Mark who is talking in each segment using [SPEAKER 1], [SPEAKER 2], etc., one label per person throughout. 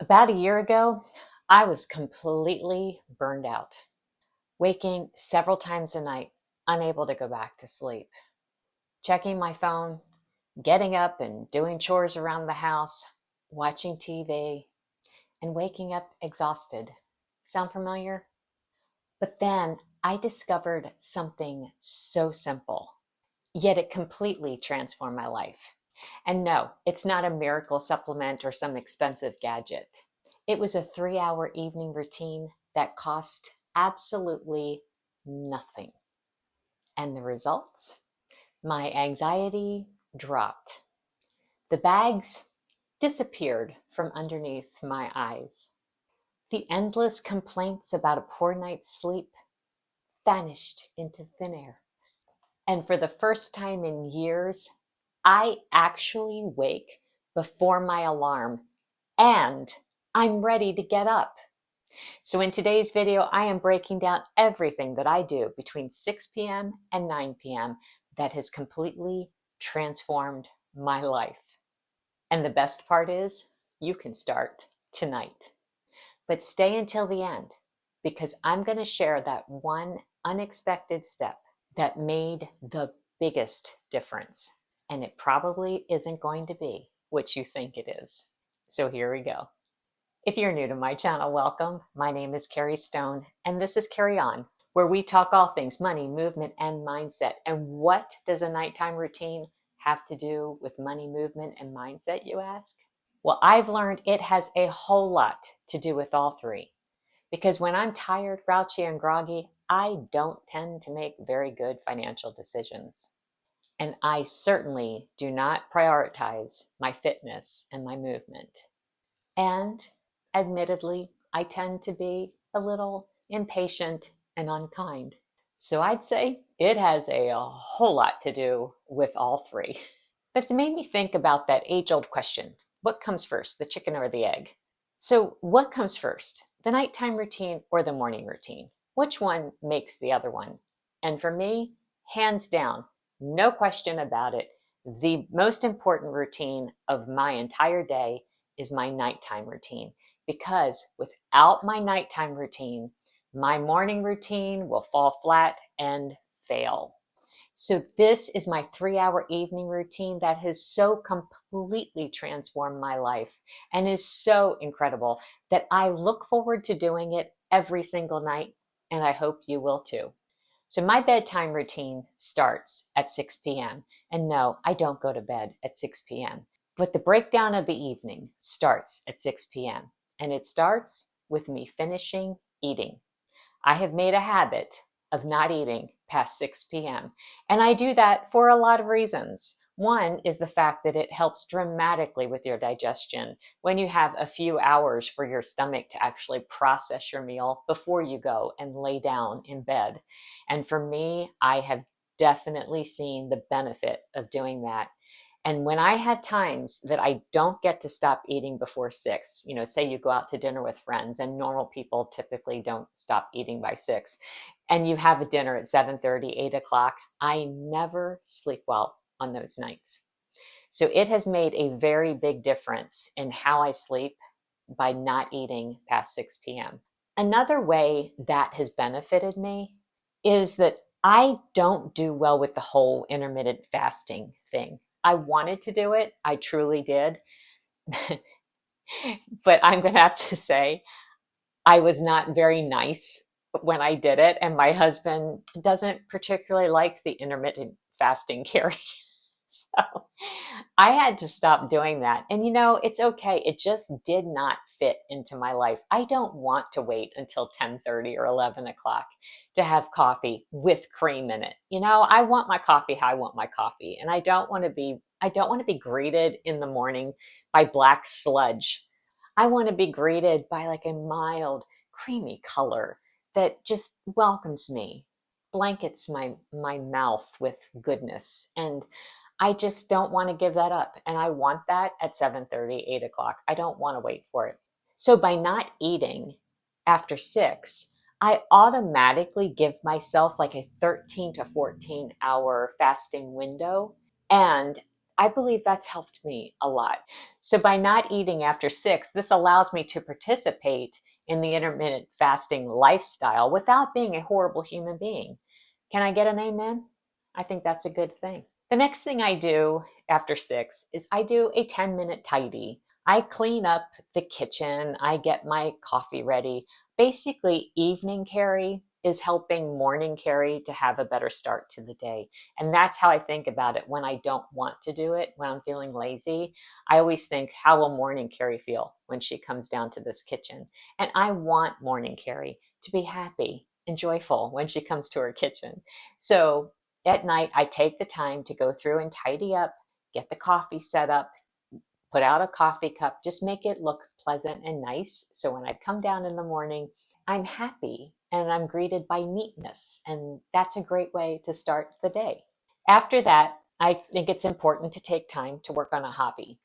[SPEAKER 1] About a year ago, I was completely burned out, waking several times a night, unable to go back to sleep, checking my phone, getting up and doing chores around the house, watching TV, and waking up exhausted. Sound familiar? But then I discovered something so simple, yet it completely transformed my life. And no, it's not a miracle supplement or some expensive gadget. It was a 3 hour evening routine that cost absolutely nothing. And the results? My anxiety dropped. The bags disappeared from underneath my eyes. The endless complaints about a poor night's sleep vanished into thin air. And for the first time in years, I actually wake before my alarm and I'm ready to get up. So in today's video, I am breaking down everything that I do between 6 p.m. and 9 p.m. that has completely transformed my life. And the best part is you can start tonight. But stay until the end because I'm going to share that one unexpected step that made the biggest difference. And it probably isn't going to be what you think it is. So here we go. If you're new to my channel, welcome. My name is Carrie Stone, and this is Carry On, where we talk all things money, movement, and mindset. And what does a nighttime routine have to do with money, movement, and mindset, you ask? Well, I've learned it has a whole lot to do with all three. Because when I'm tired, grouchy, and groggy, I don't tend to make very good financial decisions. And I certainly do not prioritize my fitness and my movement. And admittedly, I tend to be a little impatient and unkind. So I'd say it has a whole lot to do with all three. But it made me think about that age-old question. What comes first, the chicken or the egg? So what comes first, the nighttime routine or the morning routine? Which one makes the other one? And for me, hands down, no question about it, the most important routine of my entire day is my nighttime routine. Because without my nighttime routine, my morning routine will fall flat and fail. So this is my 3 hour evening routine that has so completely transformed my life and is so incredible that I look forward to doing it every single night, and I hope you will too. So my bedtime routine starts at 6 p.m. And no, I don't go to bed at 6 p.m. But the breakdown of the evening starts at 6 p.m. And it starts with me finishing eating. I have made a habit of not eating past 6 p.m. And I do that for a lot of reasons. One is the fact that it helps dramatically with your digestion when you have a few hours for your stomach to actually process your meal before you go and lay down in bed. And for me, I have definitely seen the benefit of doing that. And when I have times that I don't get to stop eating before 6, say you go out to dinner with friends and normal people typically don't stop eating by 6, and you have a dinner at 7:30, 8 o'clock, I never sleep well on those nights. So it has made a very big difference in how I sleep by not eating past 6 p.m. Another way that has benefited me is that I don't do well with the whole intermittent fasting thing. I wanted to do it. I truly did. But I'm going to have to say, I was not very nice when I did it. And my husband doesn't particularly like the intermittent fasting, Carrie. So I had to stop doing that. And it's okay. It just did not fit into my life. I don't want to wait until 10:30 or 11 o'clock to have coffee with cream in it. I want my coffee how I want my coffee. And I don't want to be greeted in the morning by black sludge. I want to be greeted by like a mild, creamy color that just welcomes me, blankets my mouth with goodness. And I just don't want to give that up. And I want that at 7:30, 8 o'clock. I don't want to wait for it. So by not eating after 6, I automatically give myself like a 13 to 14 hour fasting window. And I believe that's helped me a lot. So by not eating after 6, this allows me to participate in the intermittent fasting lifestyle without being a horrible human being. Can I get an amen? I think that's a good thing. The next thing I do after 6 is I do a 10-minute tidy. I clean up the kitchen, I get my coffee ready. Basically, evening Carrie is helping morning Carrie to have a better start to the day. And that's how I think about it when I don't want to do it, when I'm feeling lazy. I always think, how will morning Carrie feel when she comes down to this kitchen? And I want morning Carrie to be happy and joyful when she comes to her kitchen. So at night, I take the time to go through and tidy up, get the coffee set up, put out a coffee cup, just make it look pleasant and nice. So when I come down in the morning, I'm happy and I'm greeted by neatness. And that's a great way to start the day. After that, I think it's important to take time to work on a hobby.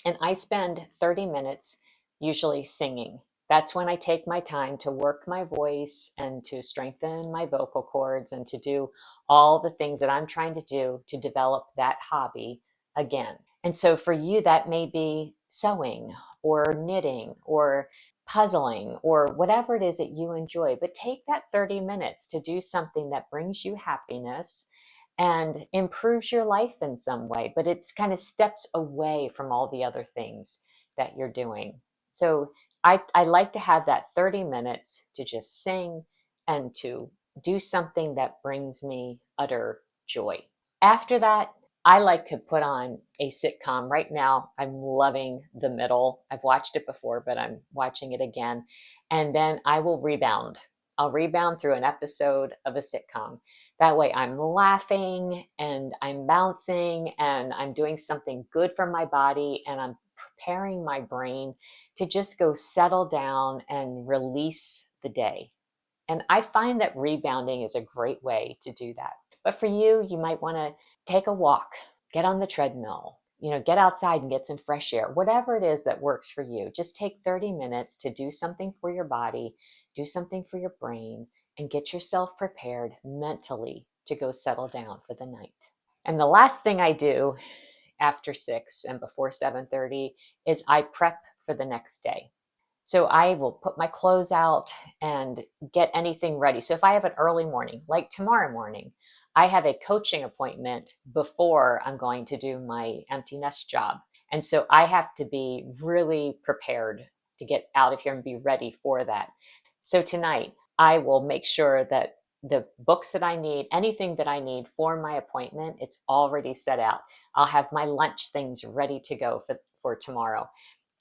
[SPEAKER 1] And I spend 30 minutes usually singing. That's when I take my time to work my voice and to strengthen my vocal cords and to do all the things that I'm trying to do to develop that hobby again. And so for you, that may be sewing or knitting or puzzling or whatever it is that you enjoy. But take that 30 minutes to do something that brings you happiness and improves your life in some way, but it's kind of steps away from all the other things that you're doing. So I like to have that 30 minutes to just sing and to do something that brings me utter joy. After that, I like to put on a sitcom. Right now, I'm loving The Middle. I've watched it before, but I'm watching it again. And then I will rebound. I'll rebound through an episode of a sitcom. That way I'm laughing and I'm bouncing and I'm doing something good for my body and I'm preparing my brain to just go settle down and release the day. And I find that rebounding is a great way to do that. But for you, you might want to take a walk, get on the treadmill, get outside and get some fresh air. Whatever it is that works for you, just take 30 minutes to do something for your body, do something for your brain, and get yourself prepared mentally to go settle down for the night. And the last thing I do after 6 and before 7:30 is I prep for the next day. So I will put my clothes out and get anything ready. So if I have an early morning, like tomorrow morning, I have a coaching appointment before I'm going to do my empty nest job. And so I have to be really prepared to get out of here and be ready for that. So tonight, I will make sure that the books that I need, anything that I need for my appointment, it's already set out. I'll have my lunch things ready to go for tomorrow.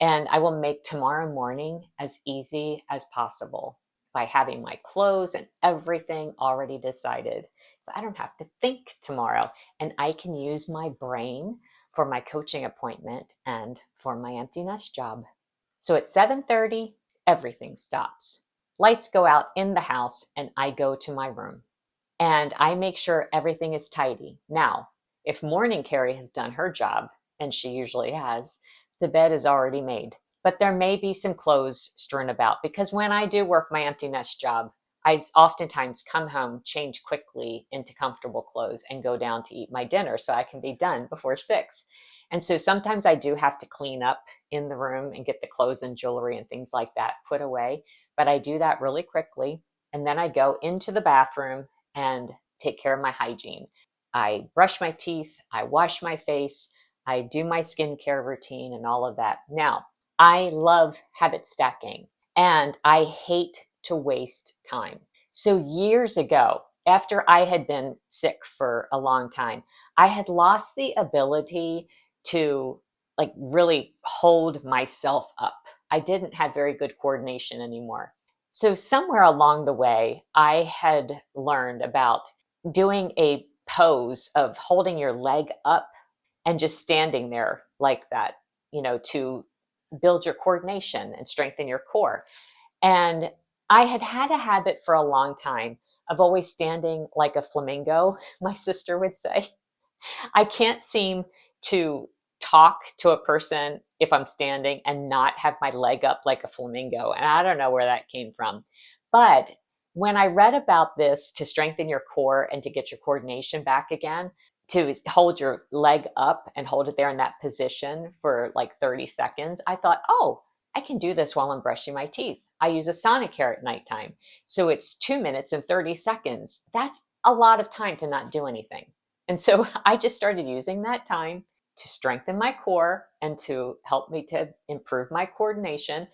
[SPEAKER 1] And I will make tomorrow morning as easy as possible by having my clothes and everything already decided. So I don't have to think tomorrow. And I can use my brain for my coaching appointment and for my empty nest job. So at 7:30, everything stops. Lights go out in the house and I go to my room. And I make sure everything is tidy. Now, if morning Carrie has done her job, and she usually has, the bed is already made. But there may be some clothes strewn about because when I do work my empty nest job, I oftentimes come home, change quickly into comfortable clothes, and go down to eat my dinner so I can be done before 6. And so sometimes I do have to clean up in the room and get the clothes and jewelry and things like that put away. But I do that really quickly. And then I go into the bathroom and take care of my hygiene. I brush my teeth, I wash my face, I do my skincare routine and all of that. Now, I love habit stacking and I hate to waste time. So years ago, after I had been sick for a long time, I had lost the ability to like really hold myself up. I didn't have very good coordination anymore. So somewhere along the way, I had learned about doing a pose of holding your leg up and just standing there like that, to build your coordination and strengthen your core. And I had had a habit for a long time of always standing like a flamingo, my sister would say. I can't seem to talk to a person if I'm standing and not have my leg up like a flamingo. And I don't know where that came from. But when I read about this to strengthen your core and to get your coordination back again, to hold your leg up and hold it there in that position for like 30 seconds, I thought, oh, I can do this while I'm brushing my teeth. I use a Sonicare at nighttime. So it's 2 minutes and 30 seconds. That's a lot of time to not do anything. And so I just started using that time to strengthen my core and to help me to improve my coordination.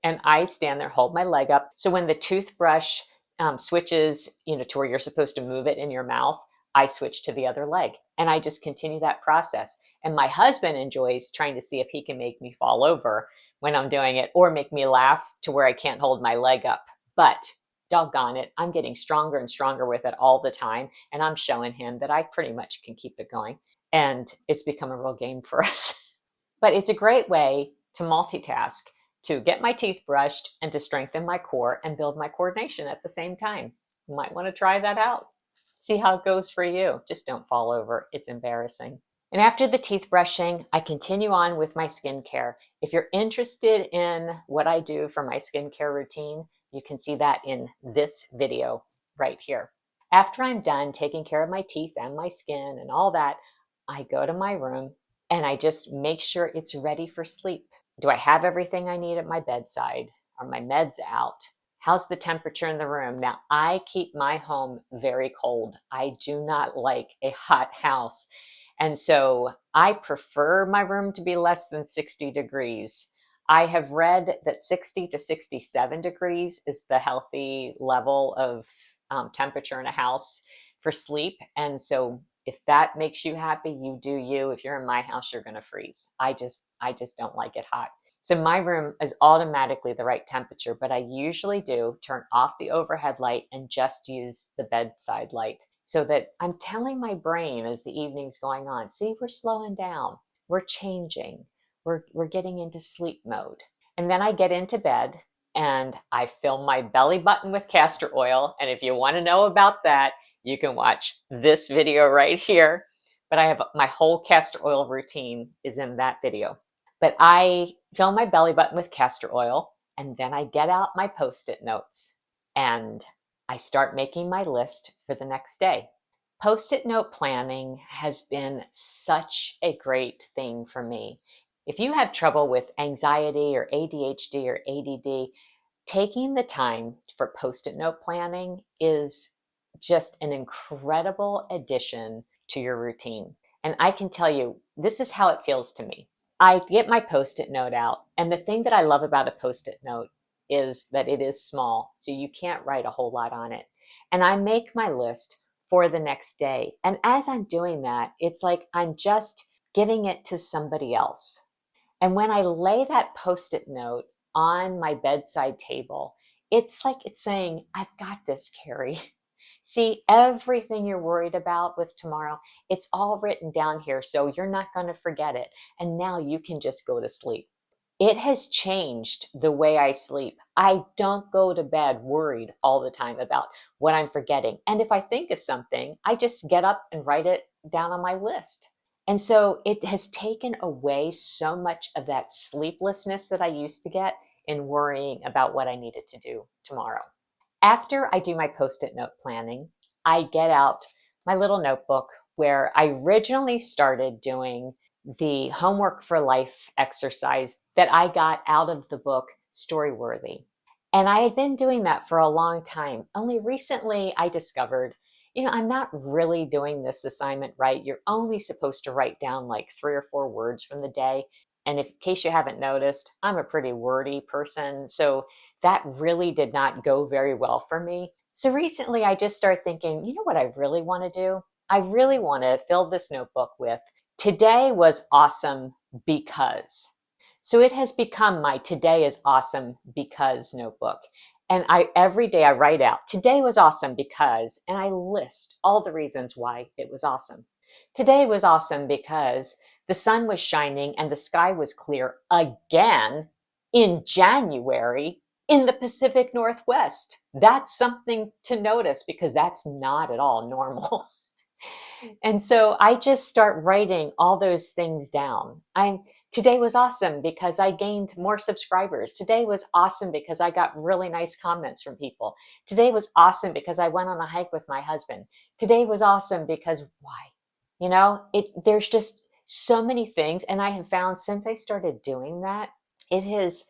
[SPEAKER 1] And I stand there, hold my leg up. So when the toothbrush switches, to where you're supposed to move it in your mouth, I switch to the other leg, and I just continue that process. And my husband enjoys trying to see if he can make me fall over when I'm doing it, or make me laugh to where I can't hold my leg up. But doggone it, I'm getting stronger and stronger with it all the time. And I'm showing him that I pretty much can keep it going. And it's become a real game for us. But it's a great way to multitask, to get my teeth brushed and to strengthen my core and build my coordination at the same time. You might want to try that out. See how it goes for you. Just don't fall over. It's embarrassing. And after the teeth brushing, I continue on with my skincare. If you're interested in what I do for my skincare routine, you can see that in this video right here. After I'm done taking care of my teeth and my skin and all that, I go to my room and I just make sure it's ready for sleep. Do I have everything I need at my bedside? Are my meds out? How's the temperature in the room? Now, I keep my home very cold. I do not like a hot house. And so I prefer my room to be less than 60 degrees. I have read that 60 to 67 degrees is the healthy level of temperature in a house for sleep. And so if that makes you happy, you do you. If you're in my house, you're going to freeze. I just don't like it hot. So my room is automatically the right temperature, but I usually do turn off the overhead light and just use the bedside light, so that I'm telling my brain as the evening's going on, see, we're slowing down, we're changing, we're getting into sleep mode. And then I get into bed and I fill my belly button with castor oil. And if you want to know about that, you can watch this video right here. But I have my whole castor oil routine is in that video. But I fill my belly button with castor oil, and then I get out my Post-it notes and I start making my list for the next day. Post-it note planning has been such a great thing for me. If you have trouble with anxiety or ADHD or ADD, taking the time for Post-it note planning is just an incredible addition to your routine. And I can tell you, this is how it feels to me. I get my Post-it note out, and the thing that I love about a Post-it note is that it is small, so you can't write a whole lot on it. And I make my list for the next day. And as I'm doing that, it's like I'm just giving it to somebody else. And when I lay that Post-it note on my bedside table, it's like it's saying, I've got this, Carrie. See, everything you're worried about with tomorrow, it's all written down here, so you're not going to forget it. And now you can just go to sleep. It has changed the way I sleep. I don't go to bed worried all the time about what I'm forgetting. And if I think of something, I just get up and write it down on my list. And so it has taken away so much of that sleeplessness that I used to get in worrying about what I needed to do tomorrow. After I do my Post-it note planning, I get out my little notebook where I originally started doing the homework for life exercise that I got out of the book Storyworthy. And I had been doing that for a long time. Only recently I discovered, I'm not really doing this assignment right. You're only supposed to write down like 3 or 4 words from the day. And in case you haven't noticed, I'm a pretty wordy person. So that really did not go very well for me. So recently I just started thinking, you know what I really want to do? I really want to fill this notebook with, today was awesome because. So it has become my today is awesome because notebook. And every day I write out, today was awesome because, and I list all the reasons why it was awesome. Today was awesome because the sun was shining and the sky was clear again in January in the Pacific Northwest. That's something to notice because that's not at all normal. And so I just start writing all those things down. Today was awesome because I gained more subscribers. Today was awesome because I got really nice comments from people. Today was awesome because I went on a hike with my husband. Today was awesome because why? There's just so many things. And I have found since I started doing that, it has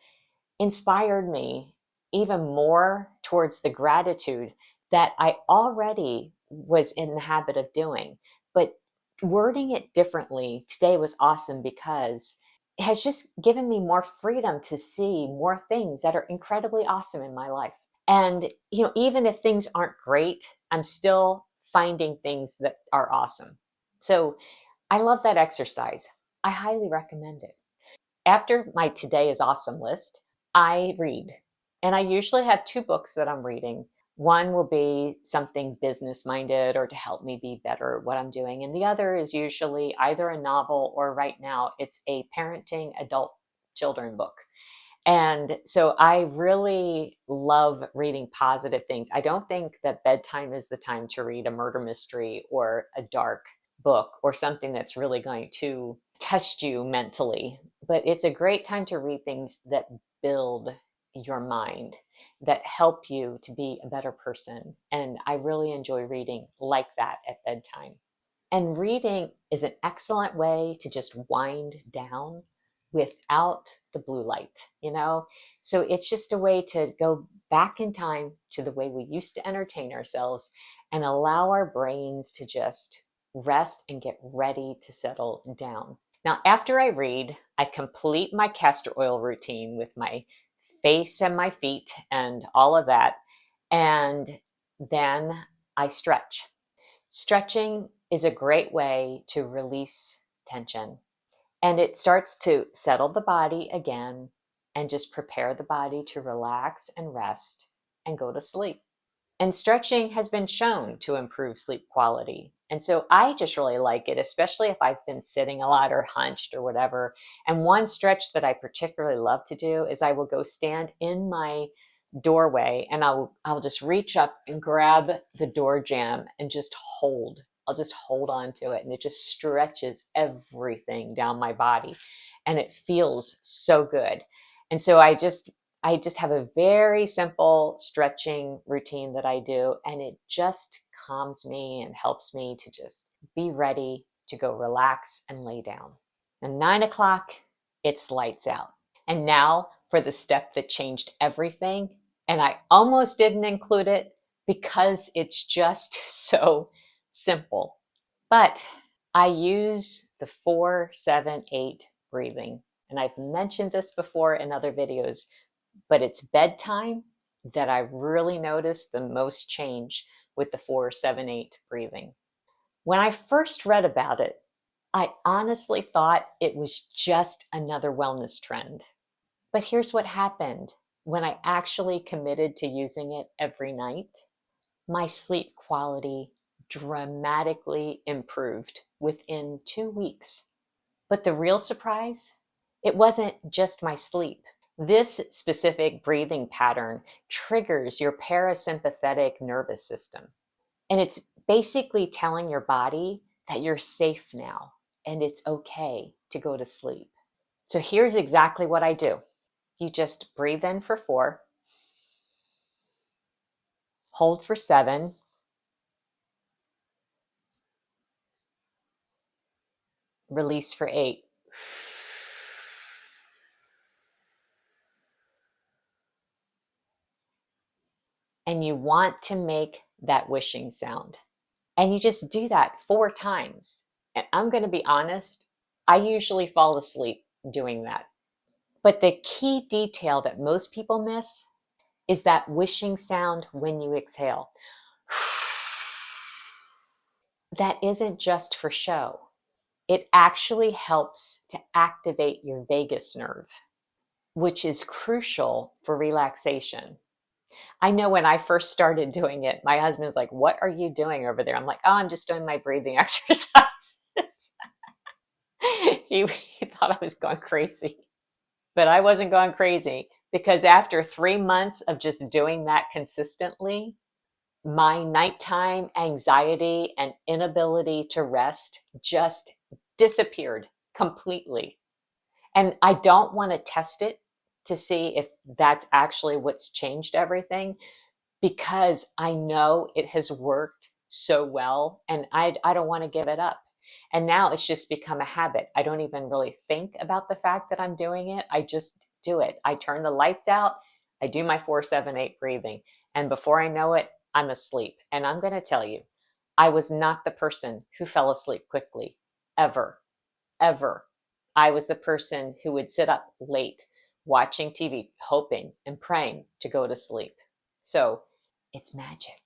[SPEAKER 1] inspired me even more towards the gratitude that I already was in the habit of doing. But wording it differently today was awesome because it has just given me more freedom to see more things that are incredibly awesome in my life. And, even if things aren't great, I'm still finding things that are awesome. So I love that exercise. I highly recommend it. After my today is awesome list, I read. And I usually have two books that I'm reading. One will be something business minded or to help me be better at what I'm doing. And the other is usually either a novel or right now it's a parenting adult children book. And so I really love reading positive things. I don't think that bedtime is the time to read a murder mystery or a dark book or something that's really going to test you mentally. But it's a great time to read things that build your mind, that help you to be a better person. And I really enjoy reading like that at bedtime. And reading is an excellent way to just wind down without the blue light. So it's just a way to go back in time to the way we used to entertain ourselves and allow our brains to just rest and get ready to settle down. Now, after I read, I complete my castor oil routine with my face and my feet and all of that. And then I stretch. Stretching is a great way to release tension, and it starts to settle the body again and just prepare the body to relax and rest and go to sleep. And stretching has been shown to improve sleep quality. And so I just really like it, especially if I've been sitting a lot or hunched or whatever. And one stretch that I particularly love to do is I will go stand in my doorway and I'll just reach up and grab the door jamb and just hold. I'll just hold on to it and it just stretches everything down my body and it feels so good. And so I just have a very simple stretching routine that I do, and it just calms me and helps me to just be ready to go relax and lay down. And 9 o'clock, it's lights out. And now for the step that changed everything. And I almost didn't include it because it's just so simple. But I use the 4-7-8 breathing. And I've mentioned this before in other videos, but it's bedtime that I really noticed the most change with the 4-7-8 breathing. When I first read about it, I honestly thought it was just another wellness trend. But here's what happened when I actually committed to using it every night. My sleep quality dramatically improved within 2 weeks. But the real surprise, it wasn't just my sleep. This specific breathing pattern triggers your parasympathetic nervous system. And it's basically telling your body that you're safe now and it's okay to go to sleep. So here's exactly what I do. You just breathe in for 4, hold for 7, release for 8. And you want to make that wishing sound. And you just do that 4 times. And I'm going to be honest, I usually fall asleep doing that. But the key detail that most people miss is that wishing sound when you exhale. That isn't just for show. It actually helps to activate your vagus nerve, which is crucial for relaxation. I know when I first started doing it, my husband was like, "What are you doing over there?" I'm like, "Oh, I'm just doing my breathing exercises." He thought I was going crazy, but I wasn't going crazy because after 3 months of just doing that consistently, my nighttime anxiety and inability to rest just disappeared completely. And I don't want to test it to see if that's actually what's changed everything because I know it has worked so well and I don't want to give it up. And now it's just become a habit. I don't even really think about the fact that I'm doing it. I just do it. I turn the lights out, I do my 4-7-8 breathing, and before I know it, I'm asleep. And I'm going to tell you, I was not the person who fell asleep quickly, ever, ever. I was the person who would sit up late watching TV, hoping and praying to go to sleep. So it's magic.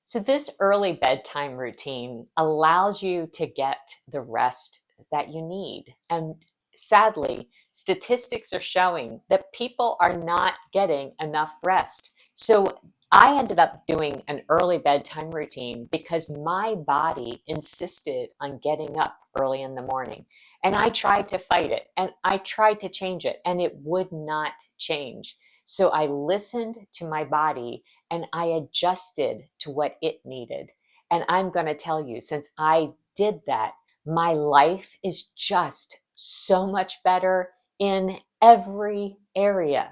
[SPEAKER 1] So, this early bedtime routine allows you to get the rest that you need. And sadly, statistics are showing that people are not getting enough rest. So, I ended up doing an early bedtime routine because my body insisted on getting up early in the morning. And I tried to fight it and I tried to change it, and it would not change. So, I listened to my body and I adjusted to what it needed. And I'm going to tell you, since I did that, my life is just so much better in every area.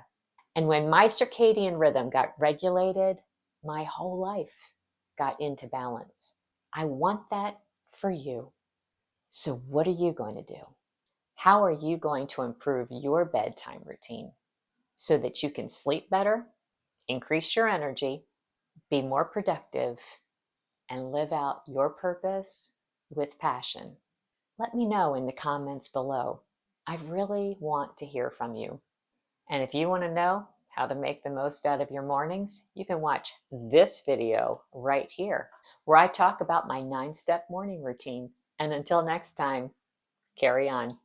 [SPEAKER 1] And when my circadian rhythm got regulated, my whole life got into balance. I want that for you. So, what are you going to do? How are you going to improve your bedtime routine so that you can sleep better, increase your energy, be more productive, and live out your purpose with passion? Let me know in the comments below. I really want to hear from you. And if you want to know how to make the most out of your mornings, you can watch this video right here, where I talk about my 9-step morning routine. And until next time, carry on.